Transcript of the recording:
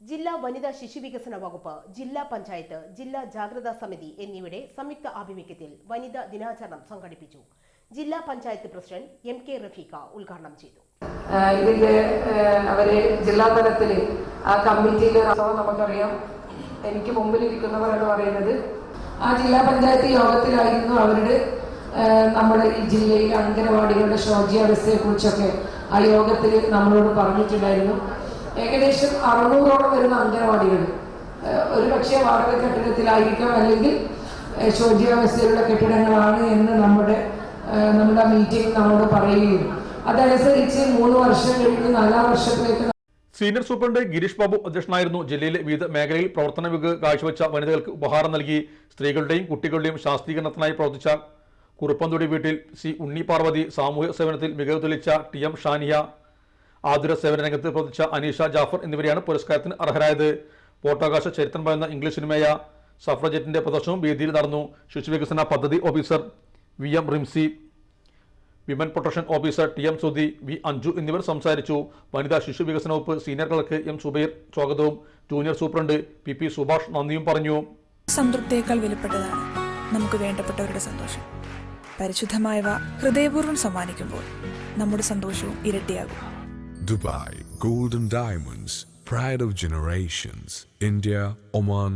ജില്ലാ വനിതാ ശിശുവികസന വകുപ്പ്, ജില്ലാ പഞ്ചായത്ത്, ജില്ലാ ജാഗ്രതാ സമിതി എന്നിവയുടെ സംയുക്ത ആഭിമുഖ്യത്തിൽ വനിതാ ദിനാചരണം സംഘടിപ്പിച്ചു. ജില്ലാ പഞ്ചായത്ത് പ്രസിഡന്റ് MK റഫീഖ ഉദ്ഘാടനം ചെയ്തു. ഇതിന്റെ അവരെ ജില്ലാ തലത്തിൽ ആ കമ്മിറ്റിയിൽ നമുക്കറിയാം. എനിക്ക് മുമ്പിലിരിക്കുന്നവർ എന്ന് പറയുന്നത് ആ ജില്ലാ പഞ്ചായത്ത് യോഗത്തിലായിരുന്നു അവരുടെ നമ്മുടെ ഈ ജില്ലയിൽ അംഗനവാടികളുടെ ശോച്യാവസ്ഥയെ കുറിച്ചൊക്കെ ആ യോഗത്തിൽ നമ്മളോട് പറഞ്ഞിട്ടുണ്ടായിരുന്നു. ഏകദേശം 600ഓളം വരുന്ന അംഗനവാടികൾ ഒരു പക്ഷേ വാടക കെട്ടിടത്തിലായിരിക്കാം, അല്ലെങ്കിൽ ശോച്യാവസ്ഥയിലുള്ള കെട്ടിടങ്ങളാണ് എന്ന് നമ്മുടെ മീറ്റിംഗ് നമ്മോട് പറയുകയും അതനുസരിച്ച് 3 വർഷം കഴിഞ്ഞ് 4 വർഷത്തിലേക്ക് സീനിയർ സൂപ്രണ്ട് ഗിരീഷ് ബാബു അധ്യക്ഷനായിരുന്നു. ജില്ലയിലെ വിവിധ മേഖലയിൽ പ്രവർത്തന മികവ് കാഴ്ചവെച്ച വനിതകൾക്ക് ഉപഹാരം നൽകി. സ്ത്രീകളുടെയും കുട്ടികളുടെയും ശാസ്ത്രീകരണത്തിനായി പ്രവർത്തിച്ച കുറുപ്പന്തുടി വീട്ടിൽ സി ഉണ്ണി പാർവതി, സാമൂഹ്യ സേവനത്തിൽ മികവ് തെളിയിച്ച TM ഷാനിയ, ആതുര സേവന രംഗത്ത് പ്രവർത്തിച്ച അനീഷ ജാഫർ എന്നിവരെയാണ് പുരസ്കാരത്തിന് അർഹരായത്. പോർട്ടാകാശ ചരിത്രം പറയുന്ന ഇംഗ്ലീഷ് സിനിമയായ സഫ്രജറ്റിന്റെ പ്രദർശനവും വേദിയിൽ നടന്നു. ശിശുവികസന പദ്ധതി officer VM Rimsi, women protection officer TM Sudhi, V Anju എന്നിവർ സംസാരിച്ചു. വനിതാ ശിശു വികസന വകുപ്പ് സീനിയർ കളക്ടർ M സുബൈർ സ്വാഗതവും ജൂനിയർ സൂപ്രണ്ട് PP സുഭാഷ് നന്ദിയും പറഞ്ഞു. സംതൃപ്തിയേക്കാൾ വിലപ്പെട്ടതാണ് നമുക്ക് വേണ്ടപ്പെട്ടവരുടെ സന്തോഷം. പരിശുദ്ധമായവ ഹൃദയപൂർവ്വം സമ്മാനിക്കുമ്പോൾ നമ്മുടെ സന്തോഷവും ഇരട്ടിയാകും. Dubai Golden Diamonds, pride of generations. India, Oman.